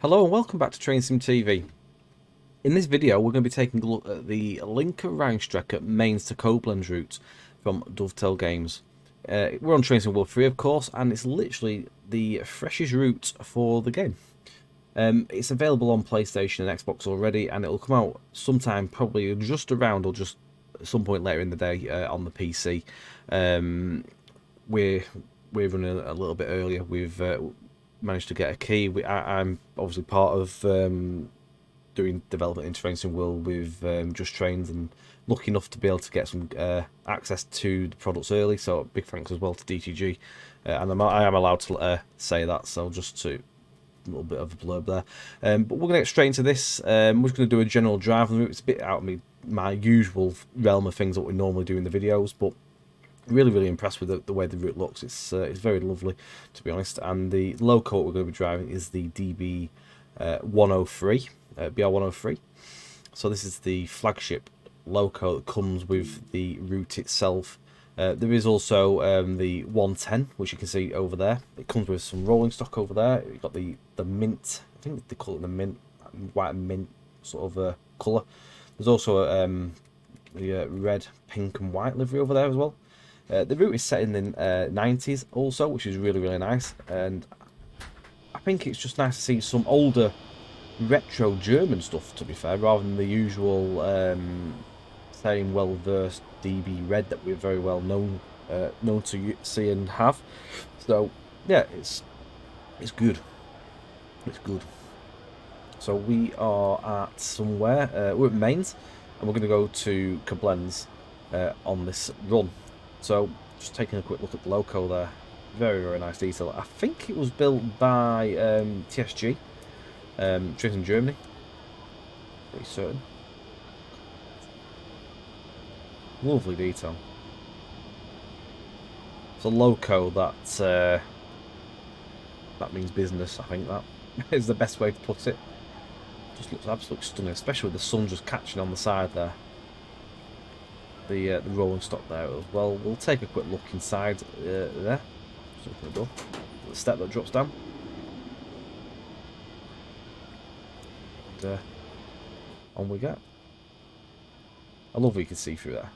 Hello and welcome back to Train Sim TV. In this video we're going to be taking a look at the Linke Rheinstrecke Mainz to Koblenz route from Dovetail Games. We're on Train Sim World 3 of course, and it's literally the freshest route for the game. It's available on PlayStation and Xbox already, and it'll come out sometime probably just around or just at some point later in the day on the PC. We're running a little bit earlier. We've managed to get a key. I'm obviously part of doing development in Train Sim World with Just Trains, and lucky enough to be able to get some access to the products early. So big thanks as well to DTG, and I am allowed to say that. So just to a little bit of a blurb there, but we're gonna get straight into this. We're just gonna do a general drive on the route. It's a bit out of my usual realm of things that we normally do in the videos, but really impressed with the way the route looks. It's very lovely, to be honest. And the loco we're going to be driving is the DB 103, BR103. So this is the flagship loco that comes with the route itself. There is also the 110, which you can see over there. It comes with some rolling stock over there. You've got the mint, I think they call it the mint, white and mint sort of colour. There's also the red, pink and white livery over there as well. The route is set in the 90s also, which is really nice, and I think it's just nice to see some older retro German stuff, to be fair, rather than the usual same well-versed DB red that we're very well known to see and have. So yeah, it's good. It's good. So we are at somewhere. We're at Mainz, and we're going to go to Koblenz on this run. So, just taking a quick look at the loco there. Very nice detail. I think it was built by TSG, Trains in Germany. Pretty certain. Lovely detail. It's a loco that means business. I think that is the best way to put it. Just looks absolutely stunning, especially with the sun just catching on the side there. The rolling stock there as well. We'll take a quick look inside there. So open the door. The step that drops down. And on we go. I love what you can see through there.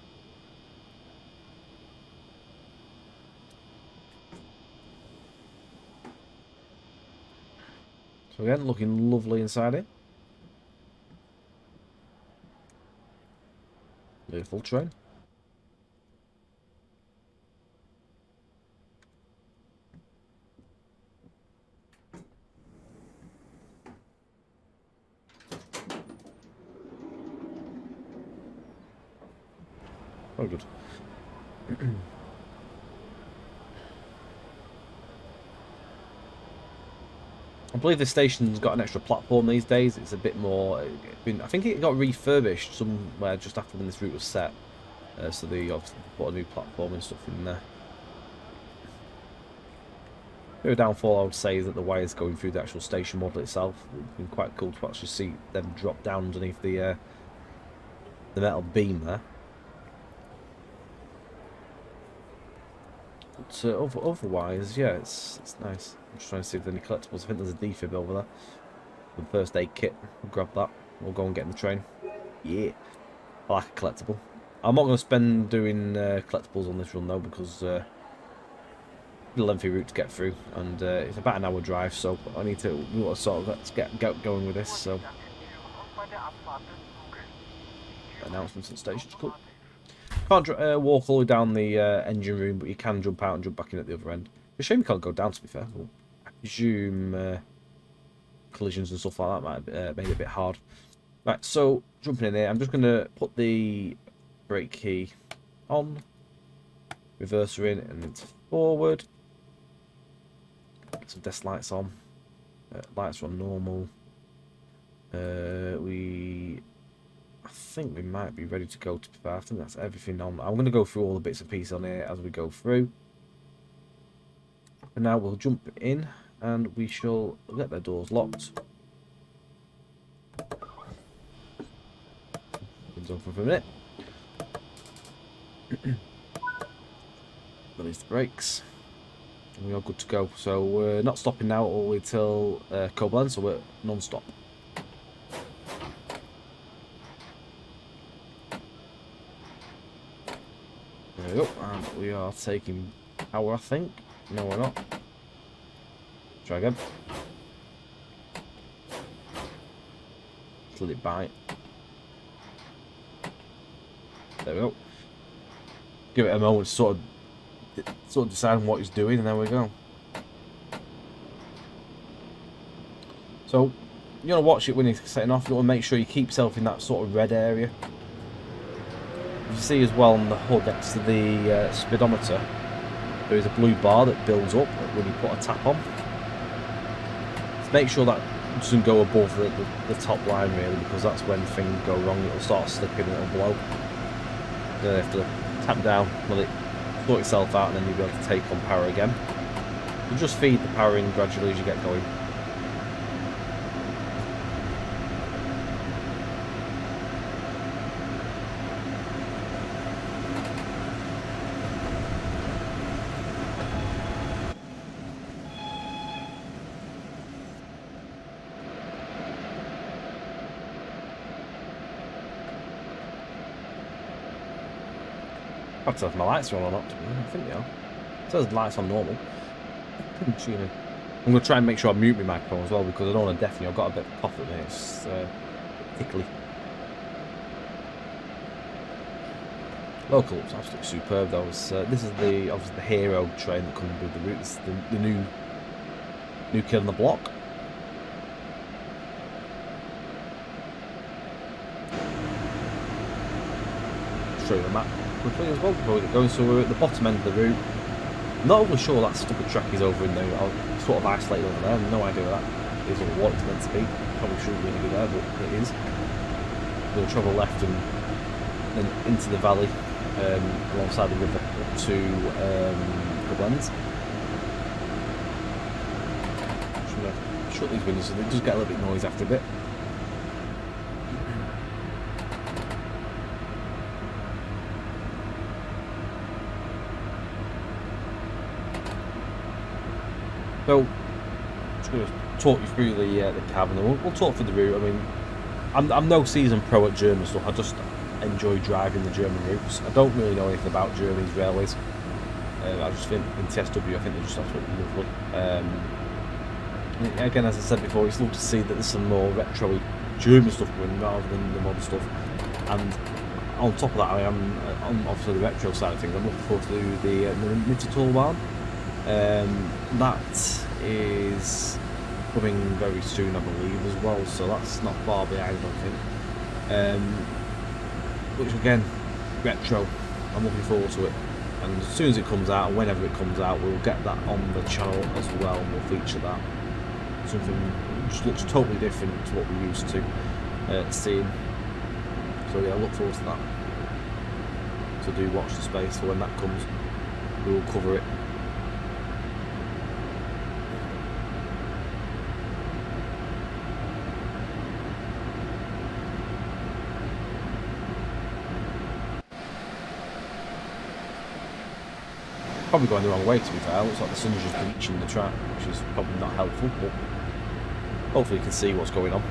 So again, looking lovely inside it. Beautiful train. Oh, good. I believe the station's got an extra platform these days. It's a bit more. I think it got refurbished somewhere just after when this route was set. So they obviously put a new platform and stuff in there. The downfall I would say is that the wires going through the actual station model itself. It's been quite cool to actually see them drop down underneath the metal beam there. But otherwise, yeah, it's nice. I'm just trying to see if there's any collectibles. I think there's a defib over there. The first aid kit. We'll grab that. We'll go and get in the train. Yeah, I like a collectible. I'm not going to spend doing collectibles on this run though, because a lengthy route to get through, and it's about an hour drive, so I need to sort of let's get going with this. So announcements at stations, cool. Can't walk all the way down the engine room, but you can jump out and jump back in at the other end. It's a shame you can't go down, to be fair. Well, I presume collisions and stuff like that might have made it a bit hard. Right, so jumping in here, I'm just going to put the brake key on, reverser in, and it's forward. Get some desk lights on. Lights are on normal. I think we might be ready to go, to be fair. I think that's everything on. I'm going to go through all the bits and pieces on here as we go through. And now we'll jump in and we shall get the doors locked. It's open for a minute. Release the brakes. We are good to go. So we're not stopping now all the way till Koblenz, so we're non-stop. There we go, and we are taking power, I think. No, we're not. Try again. Let it bite. There we go. Give it a moment to sort of decide what he's doing, and there we go. So you want to watch it when he's setting off. You want to make sure you keep yourself in that sort of red area. You see as well on the hood next to the speedometer, there is a blue bar that builds up when you put a tap on. So make sure that doesn't go above the top line really, because that's when things go wrong. It'll start slipping and it'll blow. Then you have to tap down, let it sort itself out, and then you'll be able to take on power again. You just feed the power in gradually as you get going. I have to know if my lights are on or not. I think they are. It says the lights on normal. I'm going to try and make sure I mute my microphone as well, because I don't want to deafen you. I've got a bit of cough at me. It's tickly. Local was absolutely superb though. This is obviously the hero train that comes with the route. It's the new kid on the block. Show you the map quickly as well before we get going. So we're at the bottom end of the route. I'm not overly sure that stupid track is over in there. I'll sort of isolate over there. I have no idea where that is or what it's meant to be. Probably shouldn't really be there, but it is. We'll travel left and then into the valley alongside the river up to Koblenz. Shut these windows so they just get a little bit noisy after a bit. So, I'm just going to talk you through the cab, and then we'll talk through the route. I mean, I'm no seasoned pro at German stuff. I just enjoy driving the German routes. I don't really know anything about Germany's railways. I just think in TSW, I think they're just absolutely lovely. Again, as I said before, it's lovely to see that there's some more retro German stuff going rather than the modern stuff. And on top of that, I am on obviously the retro side of things. I'm looking forward to the Mittelbahn. That is coming very soon, I believe, as well, so that's not far behind, I think. Which again, retro, I'm looking forward to it, and as soon as it comes out, and whenever it comes out, we'll get that on the channel as well, and we'll feature that. Something that just looks totally different to what we're used to seeing. So yeah, I look forward to that. So do watch the space for when that comes. We will cover it. Probably going the wrong way, to be fair. It looks like the sun's just bleaching the track, which is probably not helpful, but hopefully you can see what's going on.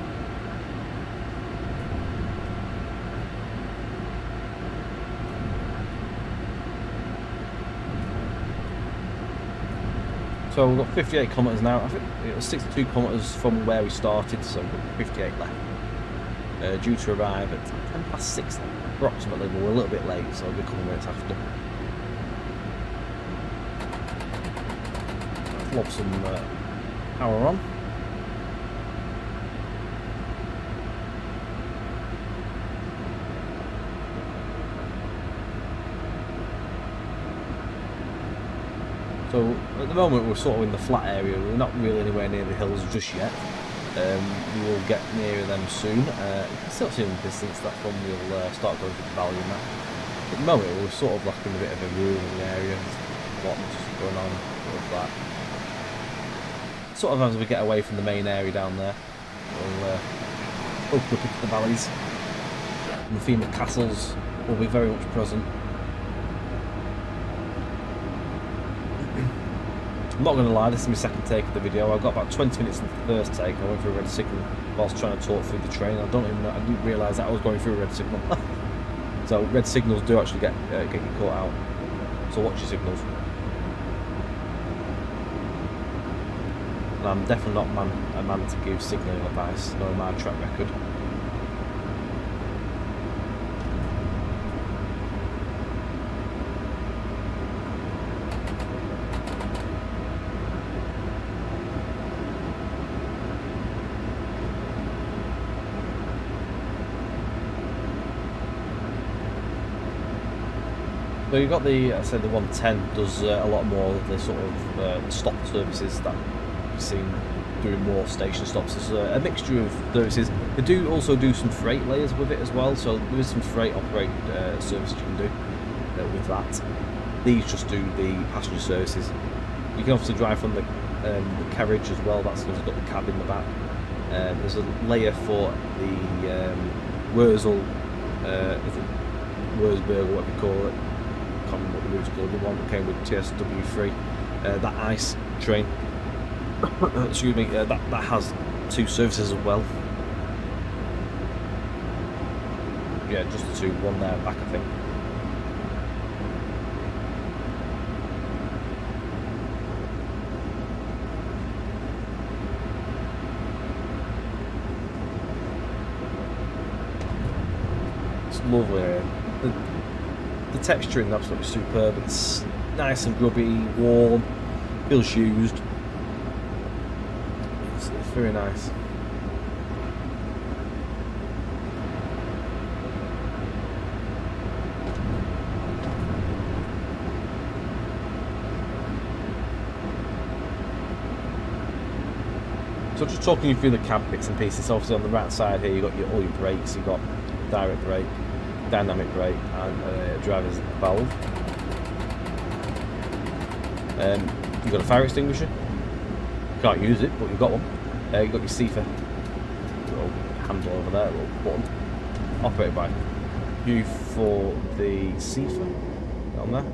So we've got 58 kilometres now. I think it was 62 kilometres from where we started, so we've got 58 left. Due to arrive at 6:10 approximately, but we're a little bit late, so it'll be a couple of minutes after. Lob some power on. So at the moment we're sort of in the flat area. We're not really anywhere near the hills just yet. We will get nearer them soon. You can still see in the distance. That's when we'll start going through the valley and that. At the moment we're sort of like in a bit of a rural area. What's going on with that? Sort of as we get away from the main area down there, we'll open up into the valleys, and the theme of castles will be very much present. I'm not going to lie, this is my second take of the video. I got about 20 minutes in the first take. I went through a red signal whilst trying to talk through the train. I didn't realise that I was going through a red signal. So red signals do actually get you caught out. So watch your signals. And I'm definitely not a man to give signalling advice, knowing my track record. So you've got the, I said the 110 does a lot more of the sort of stop services that you've seen doing more station stops. There's a mixture of services. They do also do some freight layers with it as well, so there is some freight operated services you can do with that. These just do the passenger services. You can obviously drive from the carriage as well. That's got the cab in the back. There's a layer for the Wurzel, Wurzburg, or whatever you call it. I can't remember what the route's called. The one that came with TSW3. That ice train. Excuse me. That has 2 services as well. Yeah, just the 2. One there back, I think. Lovely. The texturing is absolutely superb. It's nice and grubby, warm, feels used. It's very nice. So just talking you through the cab bits and pieces. Obviously on the right side here you've got all your brakes. You've got direct brake, dynamic brake, and driver's valve. You've got a fire extinguisher. Can't use it, but you've got one. You've got your CFA little handle over there, little button, operated by you for the CFA on there.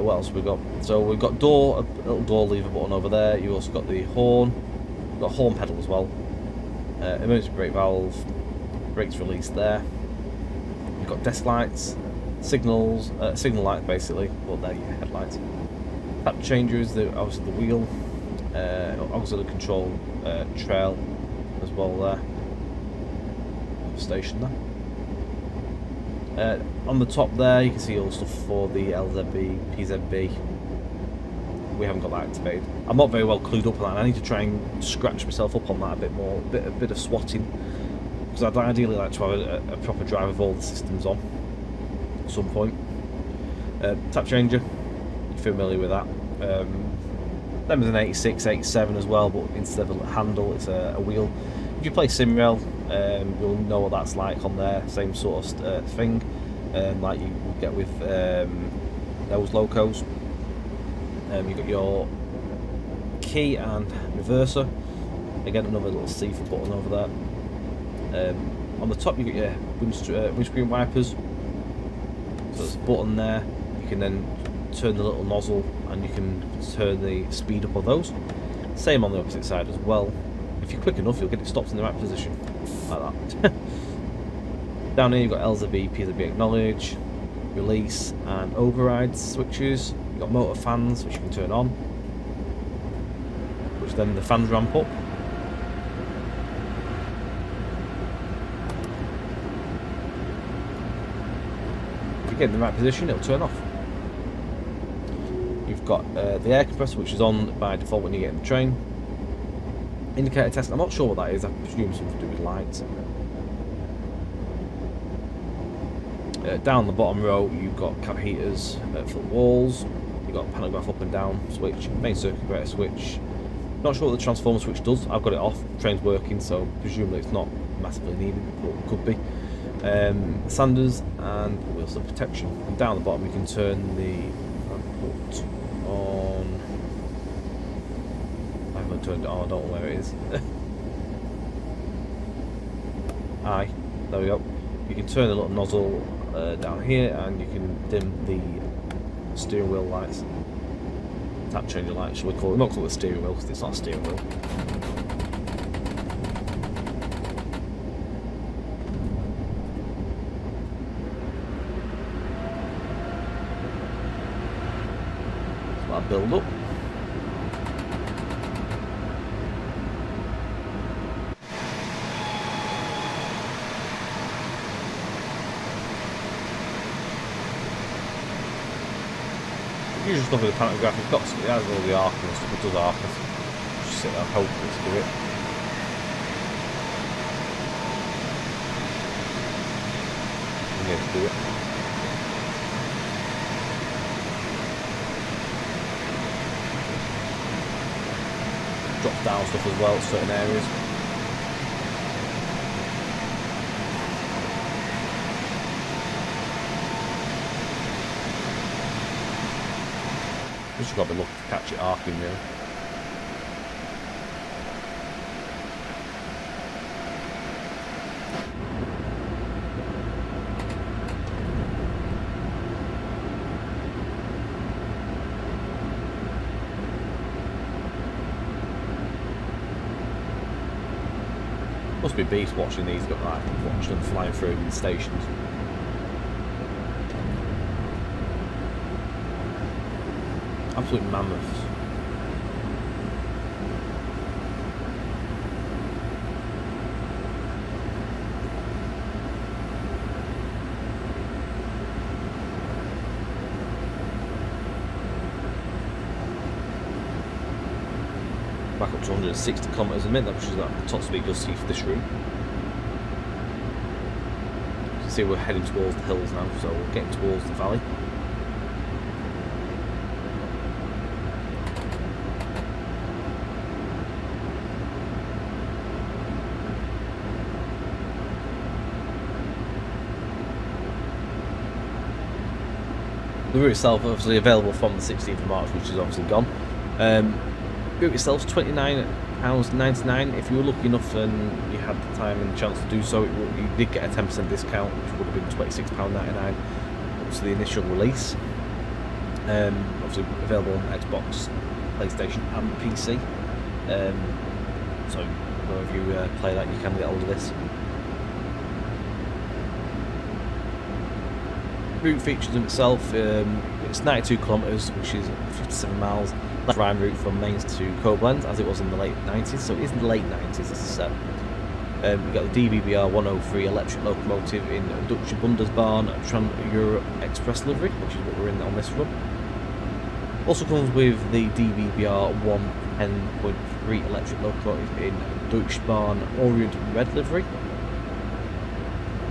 What else we got? So we've got a little door lever button over there. You also got the horn. You've got a horn pedal as well. Emergency brake valve, brakes released there. You've got desk lights, signals, signal lights basically, but they're your headlights. Tap changers, obviously the wheel, auxiliary control trail as well there. Station there. On the top there you can see all the stuff for the LZB, PZB. We haven't got that activated. I'm not very well clued up on that. I need to try and scratch myself up on that a bit more, a bit of swatting, because I'd ideally like to have a proper drive of all the systems on at some point. Tap changer, you're familiar with that. Them is an 86, 87 as well, but instead of a handle, it's a wheel. If you play SimRail, you'll know what that's like on there. Same sort of thing, like you get with those locos. You've got your key and reverser. Again, another little CFA button over there. On the top, you got your windscreen wipers. So there's a button there. You can then turn the little nozzle, and you can turn the speed up of those. Same on the opposite side as well. If you're quick enough, you'll get it stopped in the right position, like that. Down here, you've got LZB, PZB acknowledge, release, and override switches. You've got motor fans, which you can turn on, which then the fans ramp up. If you get in the right position, it'll turn off. You've got the air compressor, which is on by default when you get in the train. Indicator test, I'm not sure what that is. I presume something to do with lights. Down the bottom row, you've got cap heaters for the walls. You've got pantograph up and down switch, main circuit breaker switch. Not sure what the transformer switch does. I've got it off. Train's working, so presumably it's not massively needed, but it could be. Sanders and wheels of protection. And down the bottom, you can turn the put on. I haven't turned it on. I don't know where it is. Aye, there we go. You can turn the little nozzle down here, and you can dim the steering wheel lights. Tap changer light, shall we call it? Not call it the steering wheel, because it's not a steering wheel. So that'll build up. Usually stuff with the pantograph, it's got it has all the arcing and stuff, it does arc. Just sit there and hope for it to do it. And yeah, to do it. Drops down stuff as well at certain areas. Just got to be lucky to catch it arcing really. Must be beast watching these, but like watching them flying through the stations. Absolute mammoths. Back up to 160 kilometers a minute, which is like the top speed you'll see for this route. You can see we're heading towards the hills now, so we're getting towards the valley. The route itself obviously available from the 16th of March, which is obviously gone. Route itself is £29.99. If you were lucky enough and you had the time and chance to do so, you did get a 10% discount, which would have been £26.99 up to the initial release. Obviously available on Xbox, PlayStation and PC. So if you play that, you can get hold of this. Route features in itself, it's 92 kilometres, which is 57 miles. Left Rhine route from Mainz to Koblenz, as it was in the late 90s, so it is in the late 90s, as I said. We've got the DBBR 103 electric locomotive in Deutsche Bundesbahn Trans-Europe Express livery, which is what we're in on this run. Also comes with the DBBR 110.3 electric locomotive in Deutsche Bahn Orient red livery.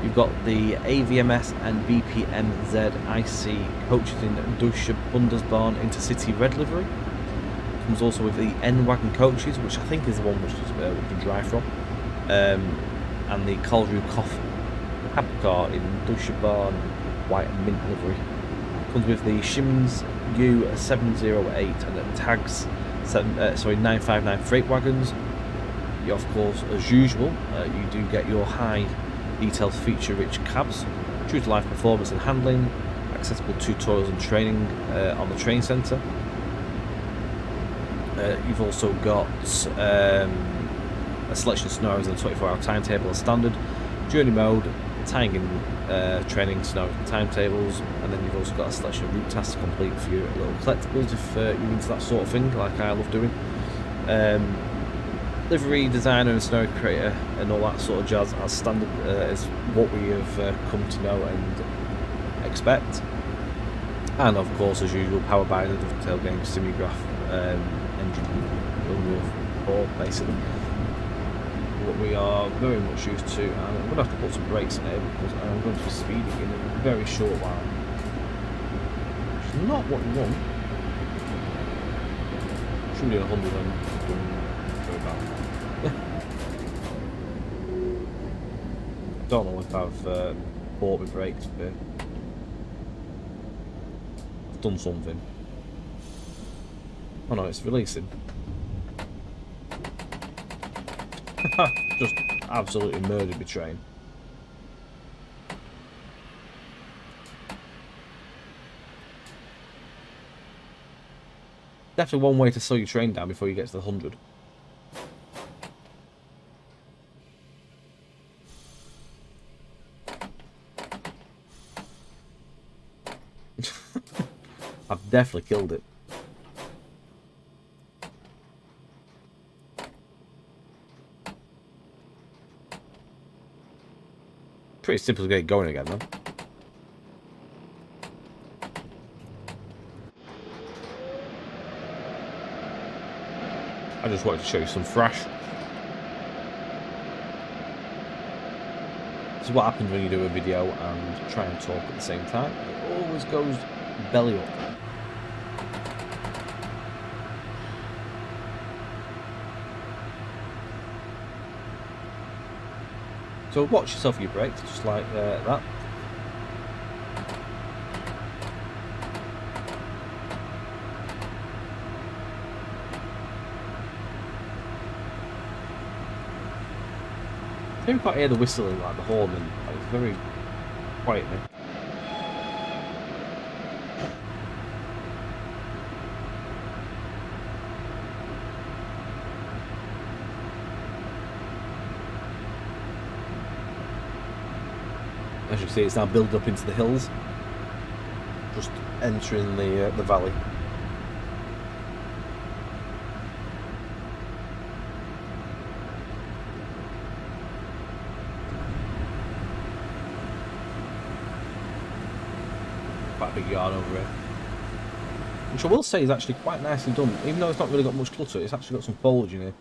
You've got the AVMS and BPMZ IC coaches in Deutsche Bundesbahn Intercity red livery. Comes also with the N-Wagon coaches, which I think is the one which is, we can drive from. And the Karlsruhe cab car in Deutsche Bahn white and mint livery. Comes with the Siemens U708 and the tags 959 freight wagons. You, of course, as usual, you do get your high detailed feature-rich cabs, true to life performance and handling, accessible tutorials and training on the train centre. You've also got a selection of scenarios and a 24-hour timetable as standard, journey mode, tying in training scenarios and timetables, and then you've also got a selection of route tasks to complete for your little collectibles if you're into that sort of thing, like I love doing. Livery designer and scenario creator and all that sort of jazz as standard is what we have come to know and expect. And of course, as usual, powered by the Dovetail Game Simulgraph engine with 4, basically. What we are very much used to, and I'm going to have to put some brakes in here because I'm going to be speeding in a very short while. Which is not what you want. Should be doing 100 and very bad. Don't know if I've bought my brakes, but I've done something. Oh no, it's releasing. Just absolutely murdered my train. Definitely one way to slow your train down before you get to the 100. I've definitely killed it. Pretty simple to get it going again, though. I just wanted to show you some thrash. This is what happens when you do a video and try and talk at the same time. It always goes belly up. So watch yourself for your brakes, just like that. I didn't quite hear the whistling, like the horn, and it's very quiet now. As you can see, it's now built up into the hills, just entering the valley. Quite a big yard over here, which I will say is actually quite nicely done. Even though it's not really got much clutter, it's actually got some foliage in here.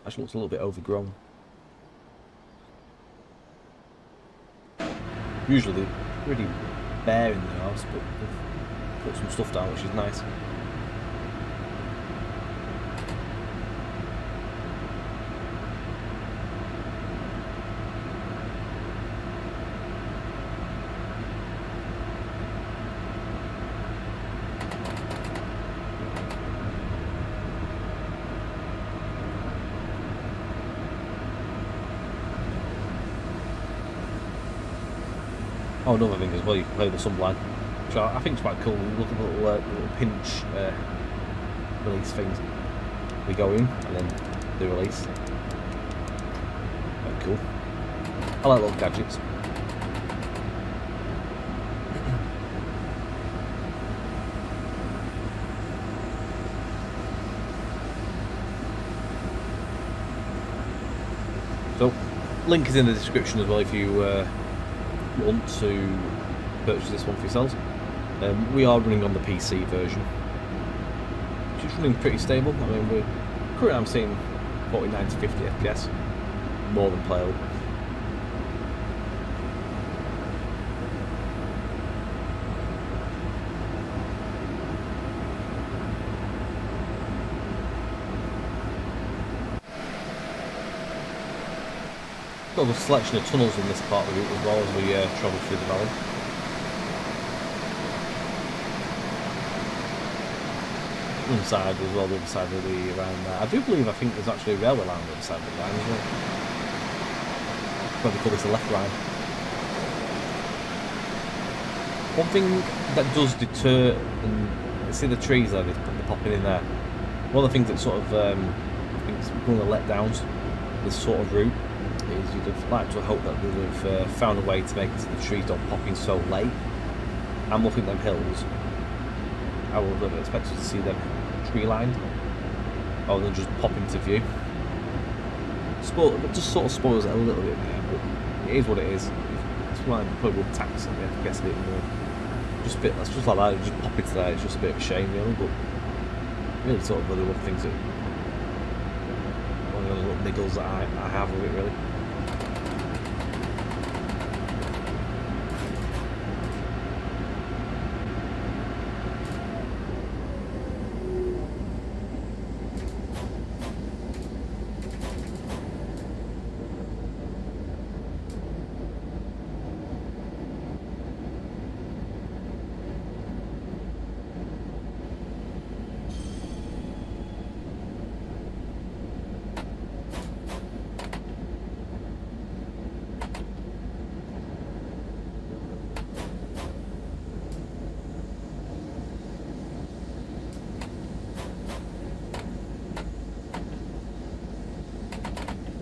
Actually looks a little bit overgrown. Usually they're pretty bare in the house, but they've put some stuff down, which is nice. Oh, another thing as well, you can play the sunblind, which I think is quite cool. Look at the little pinch release things. We go in and then the release. Quite cool. I like little gadgets. So, link is in the description as well if you want to purchase this one for yourselves. We are running on the PC version, which is running pretty stable. I mean, currently I'm seeing 49 to 50 FPS, more than playable. Got a selection of tunnels in this part of the route as well as we travel through the valley. One side as well, the other side of the Rhine there. I do believe, I think there's actually a railway line on the other side of the Rhine as well. Probably call this the left Rhine. One thing that does deter, and see the trees there, they're popping in there. One of the things that sort of, I think is one of the letdowns, this sort of route, is you'd have liked to hope that they'd have found a way to make it so the trees don't pop in so late. I'm looking at them hills. I would have expected to see them tree lined rather than just pop into view. It just sort of spoils it a little bit there, but it is what it is. It's why I probably would tax it, I guess a bit more. Just a bit, that's just like that, just pop into there, it's just a bit of a shame really, but really sort of really one of the things that, one of the little niggles that I have with it really.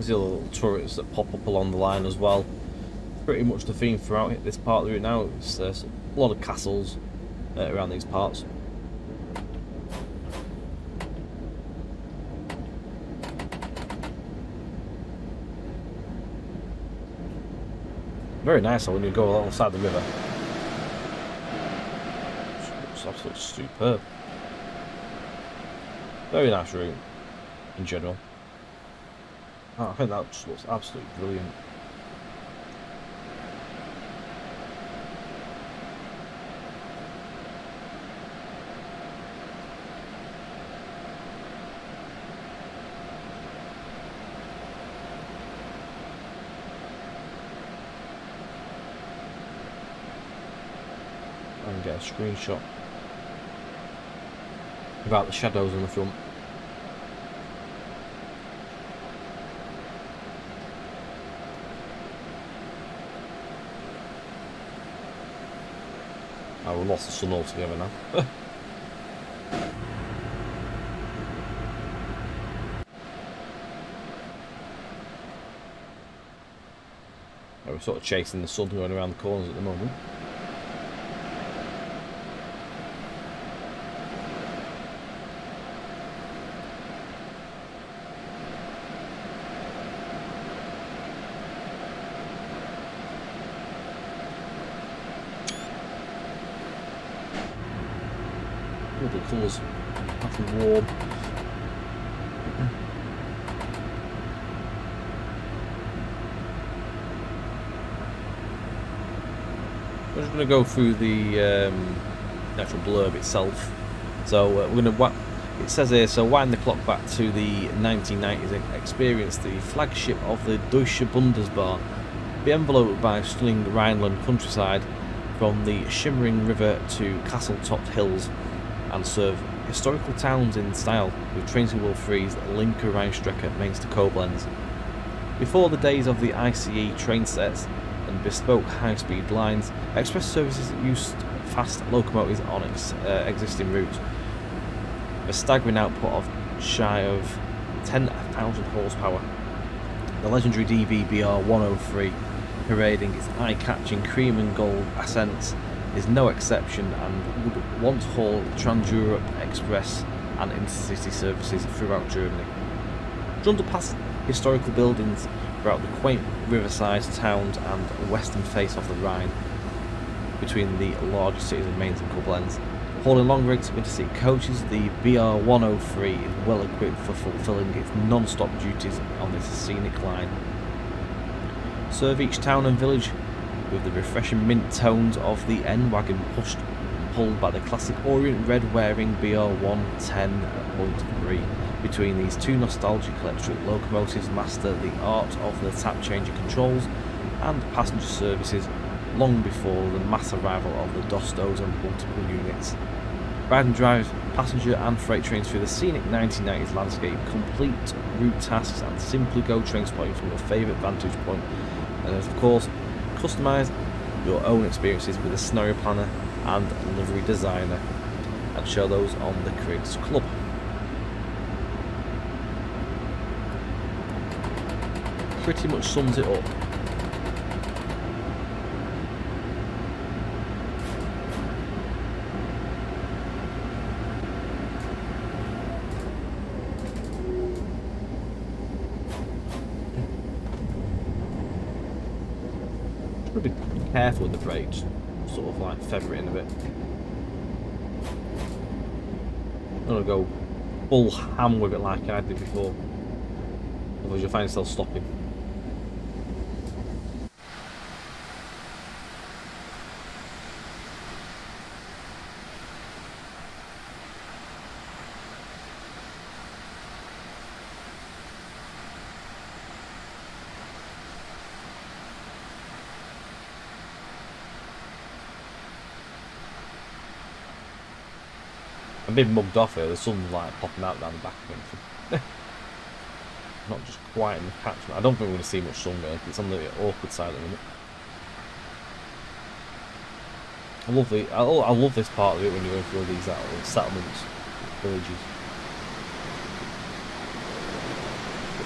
There's the little turrets that pop up along the line as well. Pretty much the theme throughout this part of the route now. It's a lot of castles around these parts. Very nice when you go alongside the river. It's absolutely superb. Very nice route in general. Oh, I think that just looks absolutely brilliant. And get a screenshot about the shadows on the front. Oh, we lost the sun altogether now. We're sort of chasing the sun going around the corners at the moment. The colours actually warm. We're just going to go through the actual blurb itself. So we're going to. It says here, so wind the clock back to the 1990s and experience the flagship of the Deutsche Bundesbahn. Be enveloped by stunning Rheinland countryside, from the shimmering river to castle-topped hills, and serve historical towns in style with trains who will freeze Linke Rheinstrecke, Mainz to Koblenz. Before the days of the ICE train sets and bespoke high-speed lines, express services used fast locomotives on its existing routes. A staggering output of shy of 10,000 horsepower. The legendary DBBR 103, parading its eye-catching cream and gold ascents, is no exception and would once haul Trans-Europe Express and intercity services throughout Germany. Drawn to past historical buildings throughout the quaint riverside towns and western face of the Rhine, between the largest cities of Mainz and Koblenz. Hauling long rigs of intercity coaches, the BR 103 is well equipped for fulfilling its non-stop duties on this scenic line. Serve each town and village with the refreshing mint tones of the N-Wagon pulled by the classic Orient red wearing BR 110.3. Between these two nostalgic electric locomotives master the art of the tap changer controls and passenger services long before the mass arrival of the Dostos and multiple units. Ride and drive passenger and freight trains through the scenic 1990s landscape, complete route tasks and simply go train spotting from your favourite vantage point. And of course, customise your own experiences with a scenario planner and livery designer, and show those on the Creators Club. Pretty much sums it up. Be careful with the brakes, sort of like feather it in a bit. I'm gonna go full ham with it like I did before, otherwise you'll find yourself stopping. I'm being mugged off here, the sun's like popping out down the back of me. Not just quite in the catchment. I don't think we're going to see much sun there, it's on the awkward side at the minute. I love this part of it when you're going through all these little settlements, villages.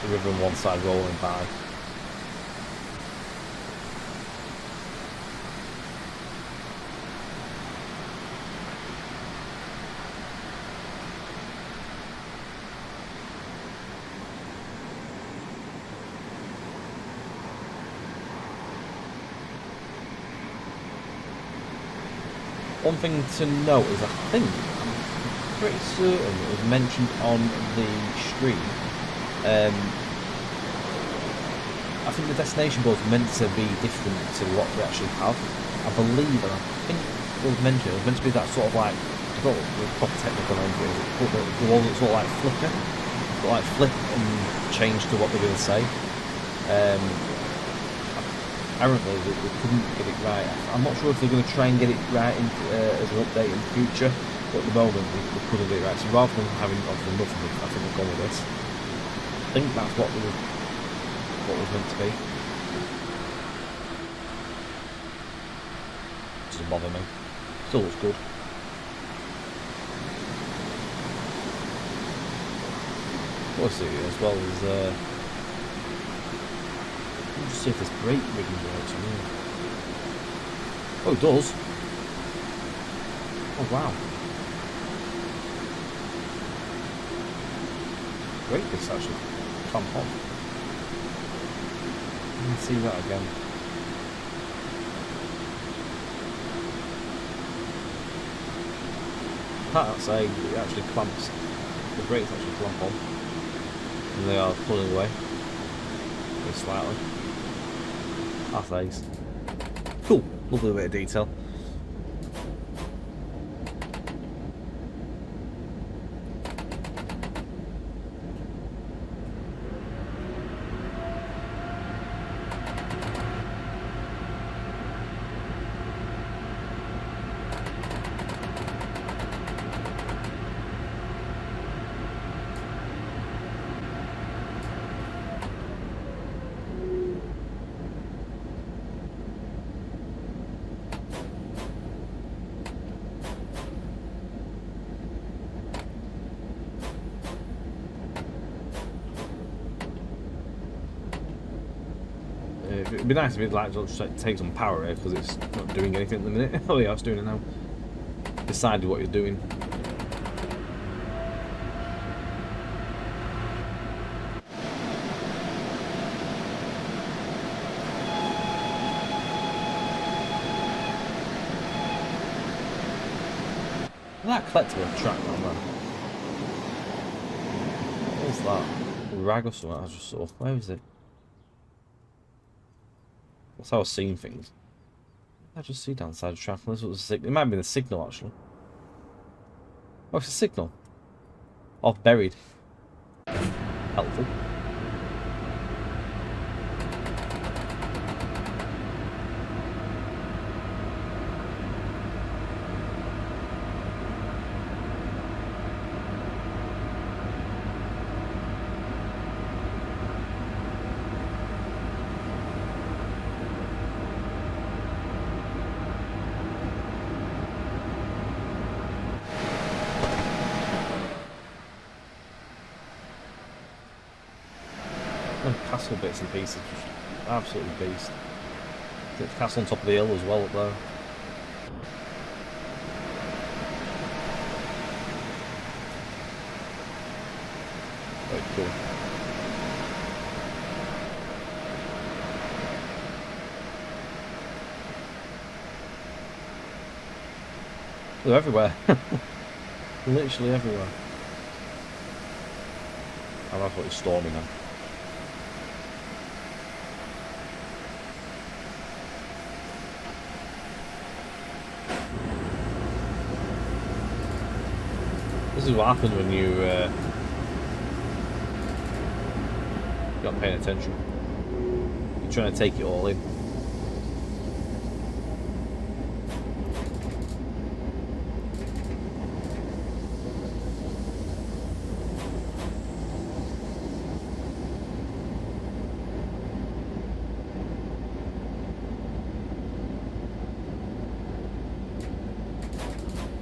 the river on one side rolling by. One thing to note is, I think, I'm pretty certain it was mentioned on the stream. I think the destination board is meant to be different to what we actually have. I believe, and I think it was mentioned, it was meant to be that sort of like, I don't know what the proper technical name for it is, but the one that sort of like flicker, like flip and change to what they're going to say. Apparently they couldn't get it right. I'm not sure if they're going to try and get it right as an update in the future, but at the moment they couldn't get it right. So rather than having nothing, I think they've gone with this. I think that's what was meant to be. Doesn't bother me. Still looks good. What's it as well as let's see if this brake rigging works on here. Oh, it does. Oh, wow. Great, this actually. Clamp on. Let me see that again. That's a, it actually clamps. The brakes actually clamp on. And they are pulling away. Very slightly. That's ace. Cool, lovely bit of detail. It'd be nice if it like just take some power here, because it's not doing anything at the minute. Oh yeah, it's doing it now. Decided what you're doing. That collectible track on there. What's that? A rag or something I just saw. Where is it? That's how I was seeing things. I just see down the side of the track. This was a signal. It might be the signal actually. Oh, it's a signal. Oh, buried. Helpful. Castle bits and pieces, just absolutely beast. The castle on top of the hill as well up there. Very cool. They're everywhere. Literally everywhere. Oh, that's what it's storming now. This is what happens when you're not paying attention. You're trying to take it all in.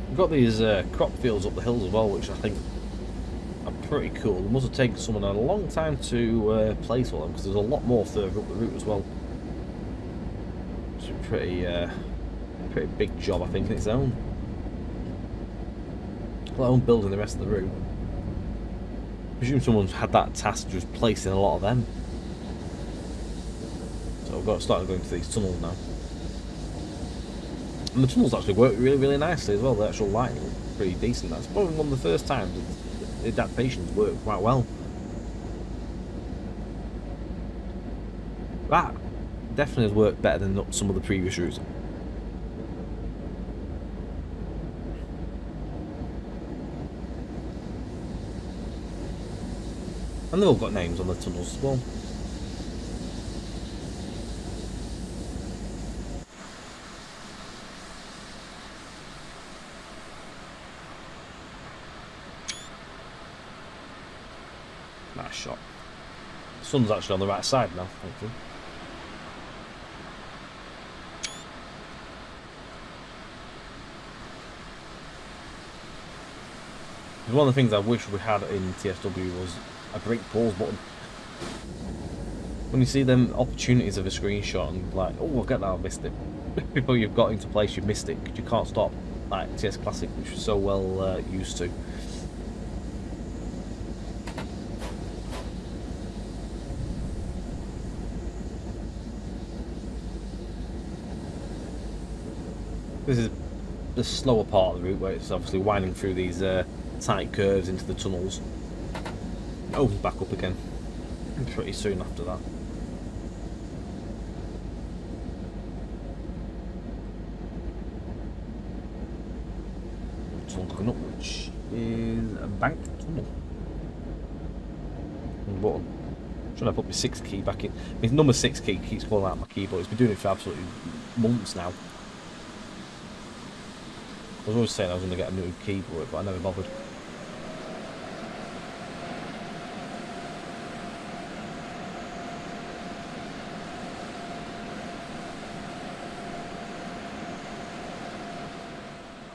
We've got these crop fields up the hills as well, which I think are pretty cool. It must have taken someone a long time to place all them, because there's a lot more further up the route as well. It's a pretty big job, I think, in its own. Let alone building the rest of the route. I presume someone's had that task of just placing a lot of them. So we've got to start going to these tunnels now. And the tunnels actually work really, really nicely as well. The actual lighting is pretty decent. That's probably one of the first times the adaptations work quite well. That definitely has worked better than some of the previous routes. And they've all got names on the tunnels as well. Nice shot. The sun's actually on the right side now, hopefully. One of the things I wish we had in TSW was a break pause button. When you see them opportunities of a screenshot and like, oh, get that, I missed it. Before you've got into place, you've missed it because you can't stop, like TS Classic, which is so well used to. This is the slower part of the route where it's obviously winding through these tight curves into the tunnels. Opens back up again pretty soon after that. Tunnel coming up, which is a bank tunnel. Button. Trying to put my 6 key back in. My number 6 key keeps falling out of my keyboard. It's been doing it for absolutely months now. I was always saying I was going to get a new keyboard, but I never bothered.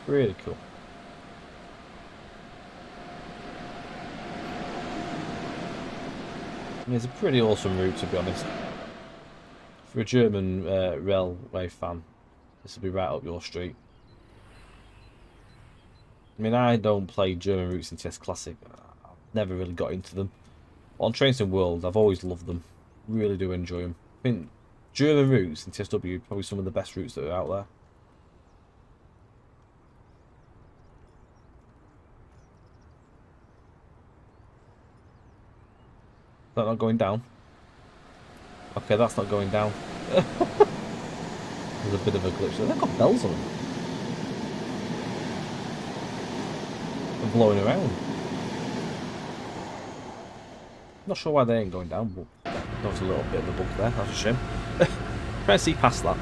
Really cool. I mean, it's a pretty awesome route, to be honest. For a German railway fan, this will be right up your street. I mean, I don't play German routes in TS Classic. I've never really got into them. On Trains in World, I've always loved them. Really do enjoy them. I think German routes in TSW are probably some of the best routes that are out there. Is that not going down? Okay, that's not going down. There's a bit of a glitch there. They've got bells on them. They're blowing around. Not sure why they ain't going down, but that was a little bit of a bug there. That's a shame. Try to see past that.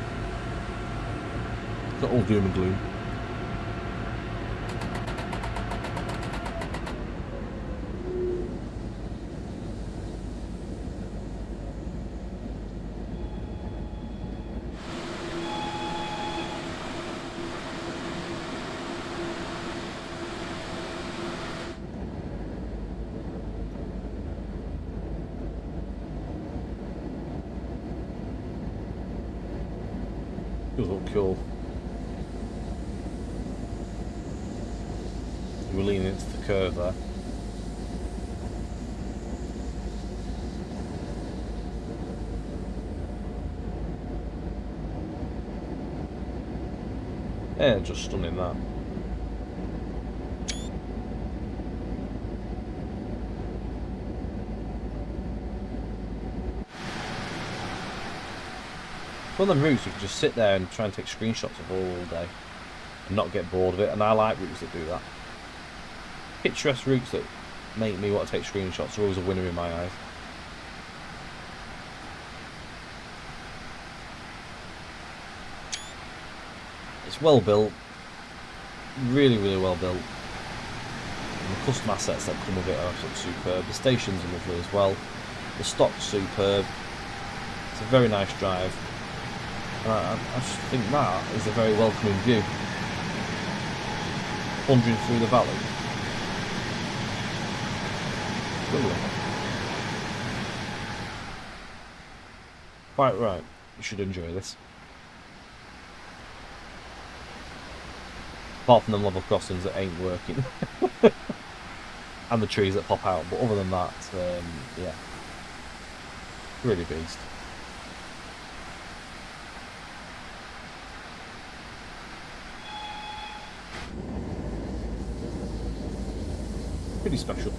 It's not all doom and gloom. Feels all cool. We're leaning into the curve there. Yeah, just stunning that. One of them routes you can just sit there and try and take screenshots of all day and not get bored of it, and I like routes that do that. Picturesque routes that make me want to take screenshots are always a winner in my eyes. It's well built, really, really well built. And the custom assets that come with it are absolutely superb. The stations are lovely as well. The stock's superb. It's a very nice drive. I just think that is a very welcoming view. Wandering through the valley. Brilliant. Quite right. You should enjoy this. Apart from the level crossings that ain't working. And the trees that pop out. But other than that, yeah. Really beast. Pretty special.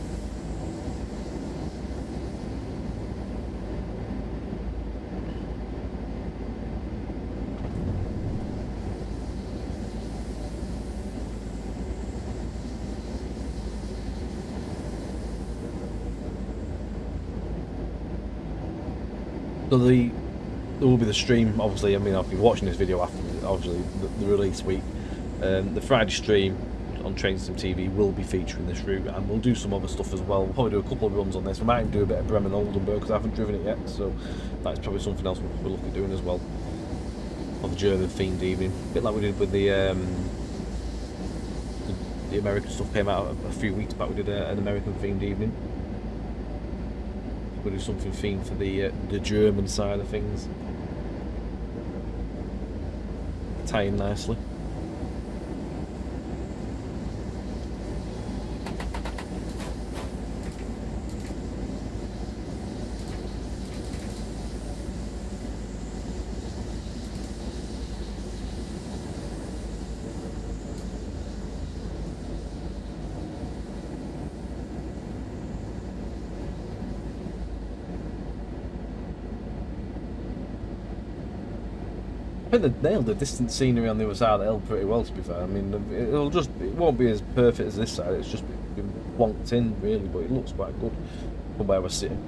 So there will be the stream, obviously. I mean, I'll be watching this video after, obviously, the release week. The Friday stream on Train System TV will be featuring this route, and we'll do some other stuff as well. We'll probably do a couple of runs on this. We might do a bit of Bremen Oldenburg because I haven't driven it yet, so that's probably something else we'll look at doing as well. On the German themed evening, a bit like we did with the American stuff came out a few weeks back. We did an American themed evening. We'll do something themed for the German side of things. Tie in nicely. I think they nailed the distant scenery on the other side of the hill pretty well, to be fair. I mean, it won't be as perfect as this side, it's just been wonked in, really, but it looks quite good from where we're sitting.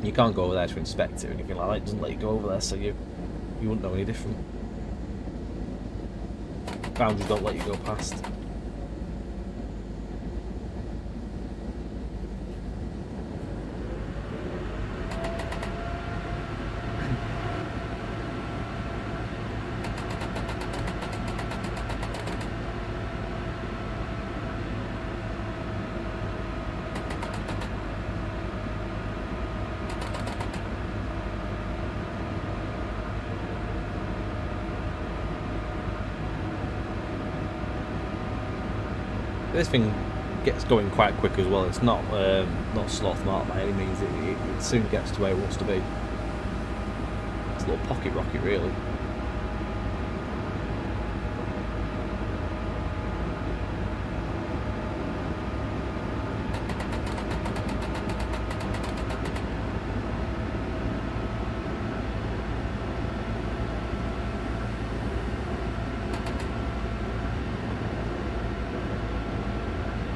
You can't go over there to inspect it or anything like that, it doesn't let you go over there, so you wouldn't know any different. Boundaries don't let you go past. This thing gets going quite quick as well. It's not sloth mark by any means. It soon gets to where it wants to be. It's a little pocket rocket, really.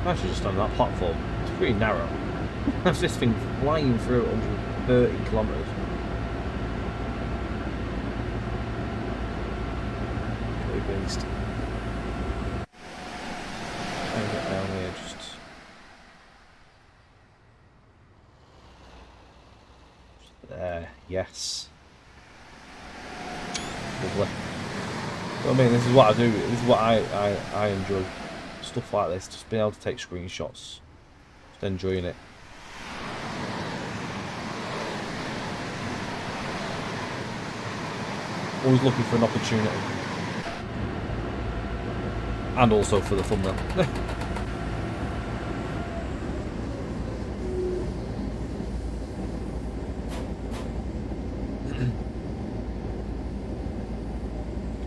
Actually, just on that platform, it's pretty narrow. That's this thing flying through at 130 kilometres. Pretty beast. Try and get down here, just there. Yes. Lovely. I mean, this is what I do. This is what I enjoy. Stuff like this, just being able to take screenshots, just enjoying it. Always looking for an opportunity, and also for the thumbnail.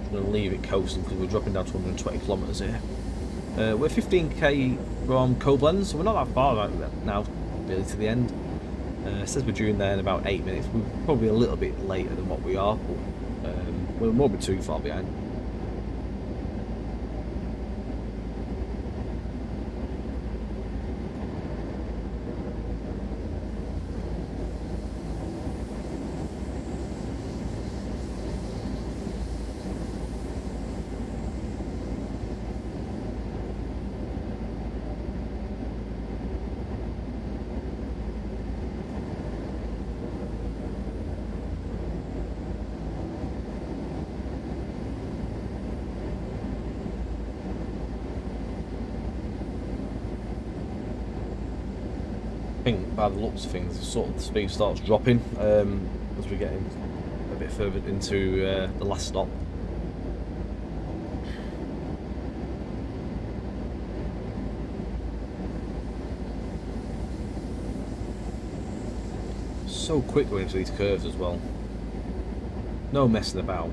I'm going to leave it coasting because we're dropping down to 120 kilometres here. We're 15k from Koblenz, so we're not that far right now, really, to the end. It says we're due in there in about 8 minutes. We're probably a little bit later than what we are, but we won't be too far behind. think by the looks of things, sort of the speed starts dropping as we get in a bit further into the last stop. So quick going into these curves as well. No messing about.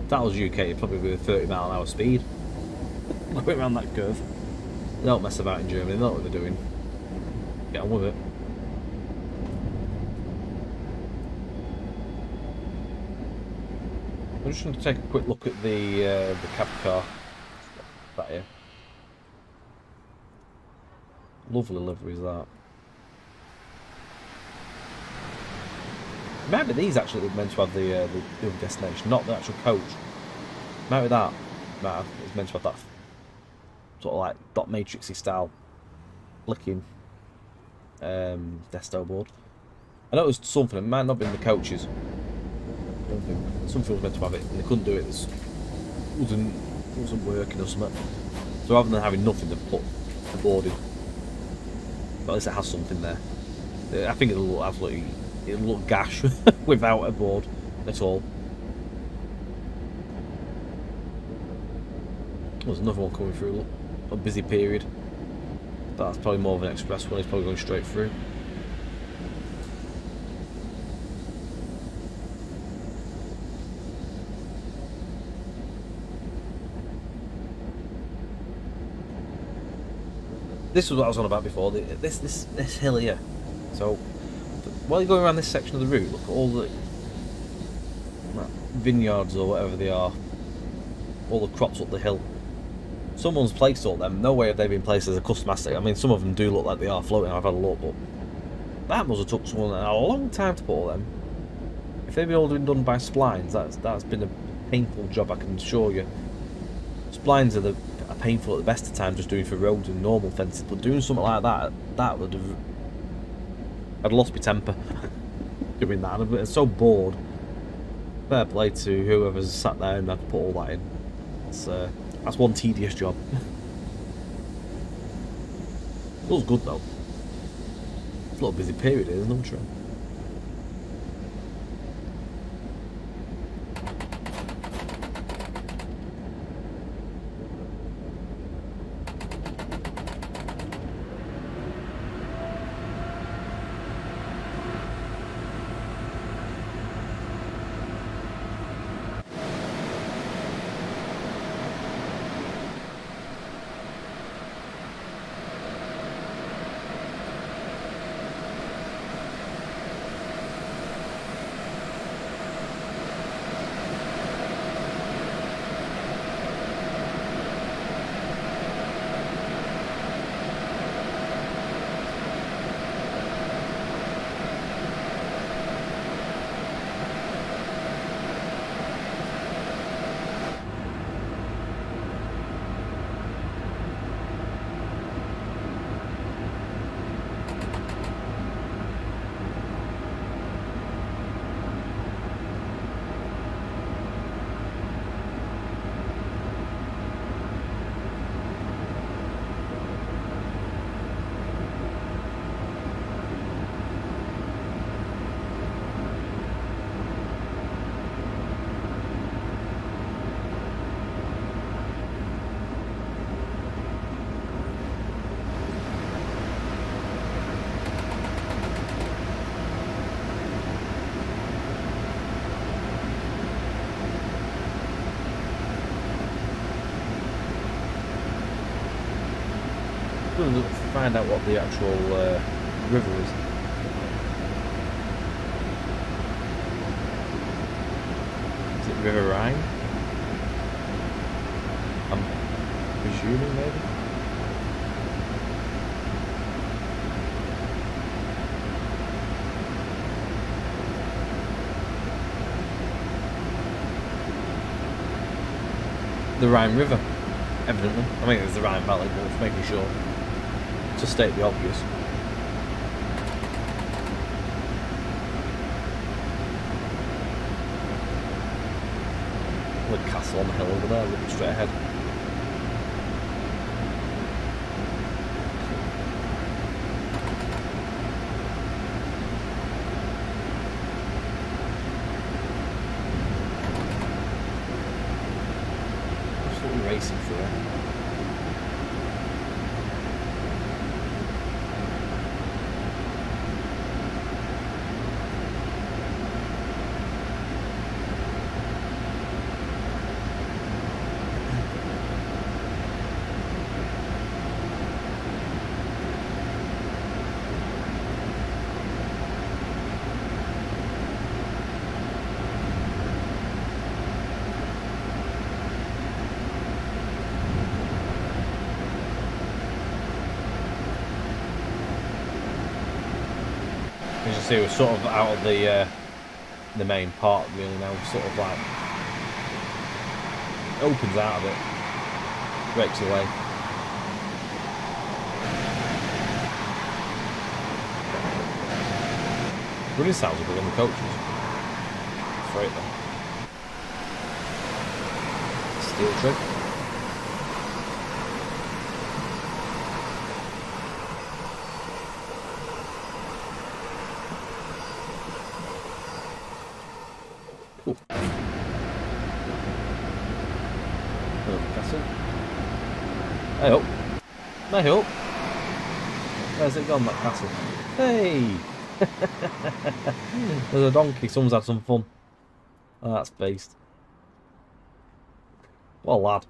If that was UK, it'd probably be a 30-mile-an-hour speed going around that curve. They don't mess about in Germany, they know what they're doing. Get on with it. I'm just going to take a quick look at the cab car. That here. Lovely livery is that. Maybe these actually were meant to have the other destination, not the actual coach. Maybe that. It's meant to have that sort of like dot matrixy style flicking desto board. I know it was something, it might not have been the coaches. Something was meant to have it and they couldn't do it. It wasn't working or something. So rather than having nothing, they put the board in. But at least it has something there. I think it'll look absolutely, it'll look gash without a board at all. There's another one coming through, look. A busy period. That's probably more of an express one, it's probably going straight through. This was what I was on about before, this hill here. So, while you're going around this section of the route, look at all the vineyards or whatever they are, all the crops up the hill. Someone's placed all them. No way have they been placed as a custom asset. I mean, some of them do look like they are floating. I've had a look, but that must have took someone a long time to put all them. If they've all been done by splines, that's been a painful job, I can assure you. Splines are painful at the best of times, just doing for roads and normal fences. But doing something like that would have. I'd lost my temper doing that. I'd been so bored. Fair play to whoever's sat there and had to put all that in. That's one tedious job. Feels good though. It's a little busy period here, isn't it? Find out what the actual river is. Is it River Rhine? I'm presuming maybe. The Rhine River, evidently. I mean, it's the Rhine Valley, but it's making sure. To state the obvious. The castle on the hill over there, looking straight ahead. racing through it. As you see, we're sort of out of the main part really now. We're sort of like opens out of it, breaks away. Running sounds are good on the coaches. Freight though. Steel trick. Cool. Hello, castle. Hey up. Hey up. Where's it gone, that castle? Hey! There's a donkey. Someone's had some fun. Oh, that's based. What a lad.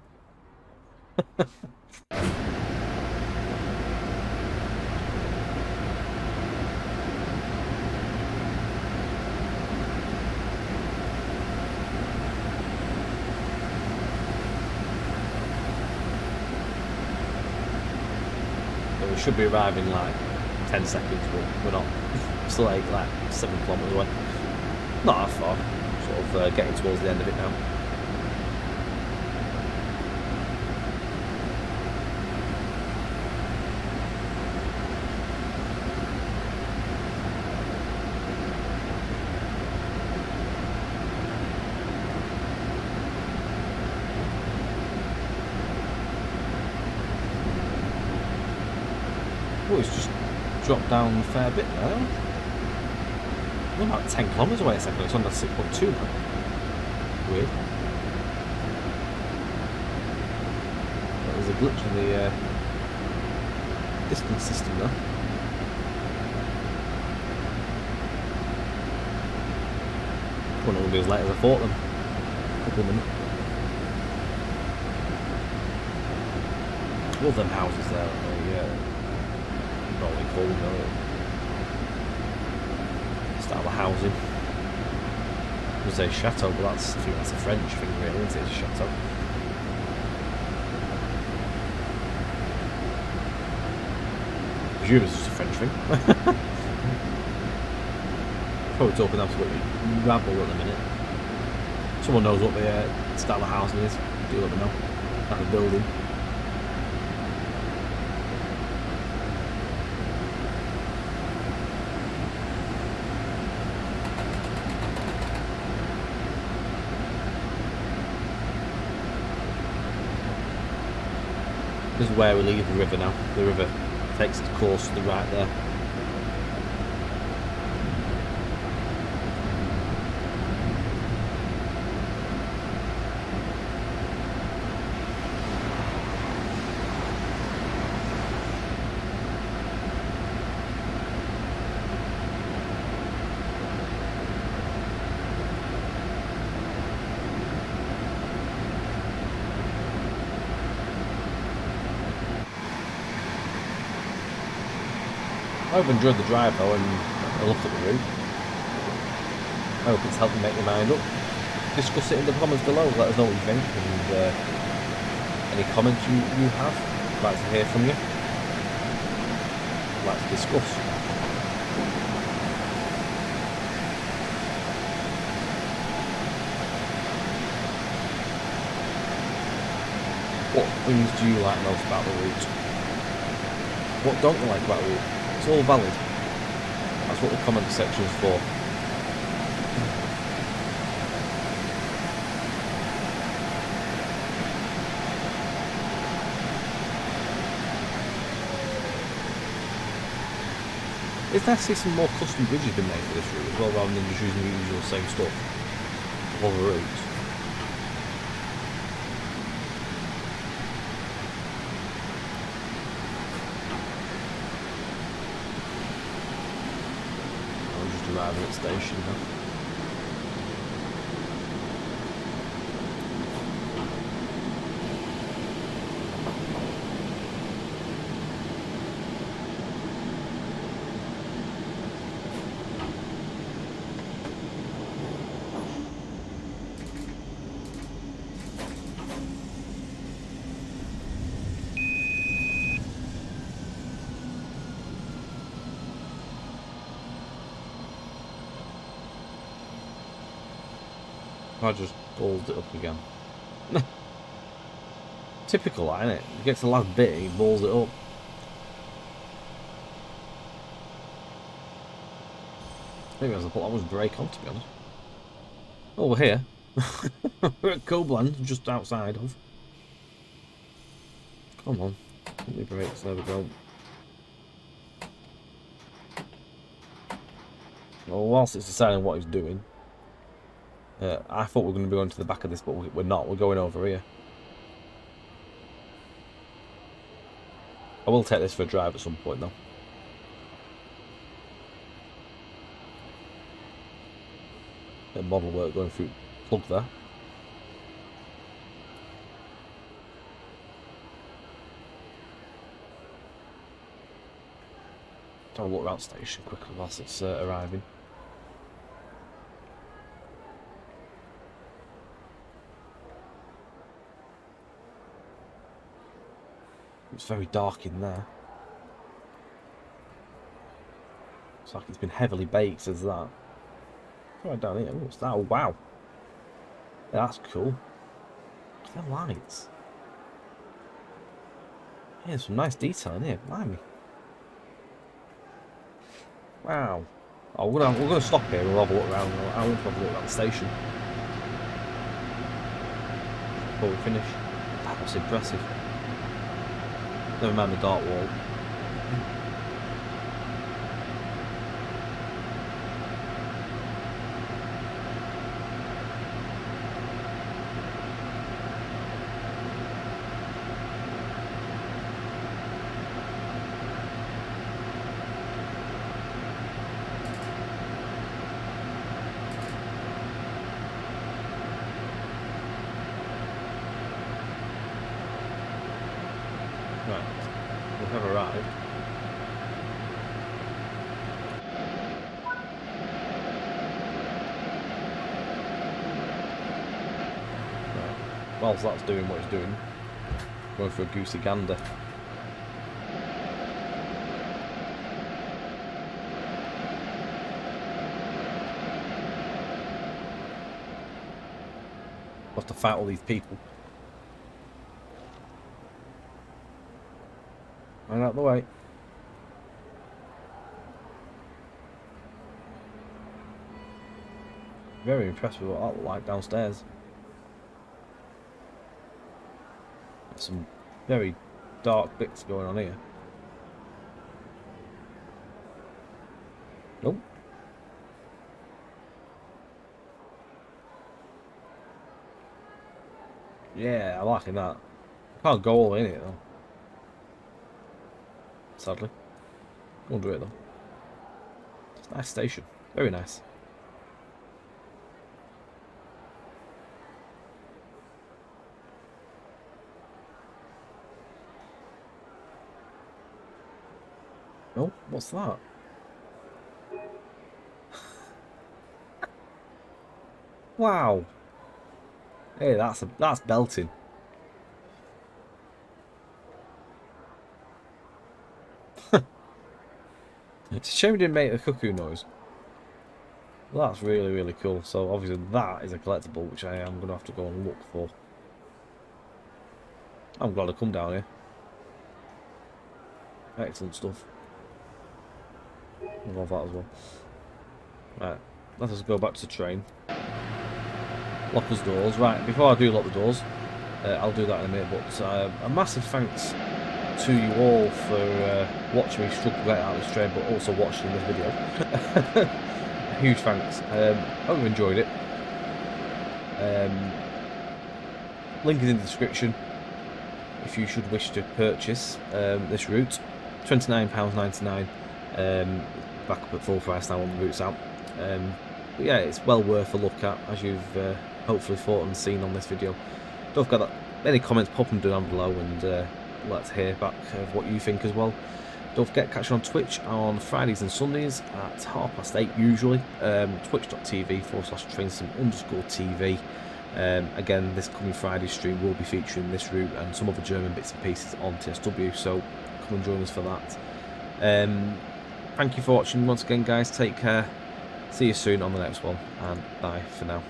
We should be arriving like 10 seconds, but we're not. Still like 7 kilometres away. Not that far. Sort of getting towards the end of it now. Oh, it's just dropped down a fair bit now. We're about 10 kilometres away a second. It's on the 6.2 now. Weird. There's a glitch in the distance system there. Won't all be as late as I thought them. A couple of minutes. All them houses there, not what we call them, style of housing. I would say chateau, but I think that's a French thing really, isn't it? It's a chateau. I presume it's just a French thing. Probably talking absolutely rabble at the minute. Someone knows what the style of housing is, do let me know. Like a building. This is where we leave the river now. The river takes its course to the right there. I've enjoyed the drive though, and I looked at the route. I hope it's helped you make your mind up. Discuss it in the comments below, let us know what you think, and any comments you have. I'd like to hear from you. I'd like to discuss. What things do you like most about the route? What don't you like about the route? It's all valid. That's what the comment section is for. It's nice to see some more custom bridges been made for this route as well, rather than just using the usual same stuff of other routes. arriving at station now. I just balled it up again. Typical, that, innit? He gets the last bit, he balls it up. Maybe I was put that much brake on, to be honest. Oh, we're here. We're at Koblenz, just outside of. Come on. Put me brakes, there we go. Well, whilst it's deciding what he's doing, I thought we were going to be going to the back of this, but we're not. We're going over here. I will take this for a drive at some point, though. Bit of model work going through plug there. I'll look around the station quickly whilst it's arriving. It's very dark in there. It's like it's been heavily baked, says that. Right down here. What's that? Oh, wow. Yeah, that's cool. Look at the lights. Yeah, there's some nice detail in here. Blimey. Wow. Oh, we're gonna stop here and we'll have a look around. I want to have a look around the station before we finish. That was impressive. Never mind the dark wall. Right, we have arrived. Right. Whilst that's doing what it's doing, going for a goosey gander. We'll have to fight all these people. And out of the way. Very impressed with what that looked like downstairs. There's some very dark bits going on here. Nope. Yeah, I'm liking that. Can't go all in it though. Sadly. Won't do it though. It's a nice station. Very nice. Oh, what's that? Wow. Hey, that's belting. It's a shame we didn't make the cuckoo noise. Well, that's really, really cool. So obviously that is a collectible, which I am going to have to go and look for. I'm glad I come down here. Excellent stuff. I love that as well. Right, let us go back to the train. Lock us doors. Right, before I do lock the doors, I'll do that in a minute, but a massive thanks to you all for watching me struggle to get out of this train, but also watching this video. Huge thanks. Hope you enjoyed it. Link is in the description if you should wish to purchase this route. £29.99. Back up at full price now on the routes out. But yeah, it's well worth a look at, as you've hopefully thought and seen on this video. Don't forget that any comments, pop them down below, and let's hear back of what you think as well. Don't forget, catch you on Twitch on Fridays and Sundays at 8:30 usually. Twitch.tv/trainsim_TV. Again, this coming Friday stream will be featuring this route and some other German bits and pieces on TSW, so come and join us for that. Thank you for watching once again, guys. Take care. See you soon on the next one, and bye for now.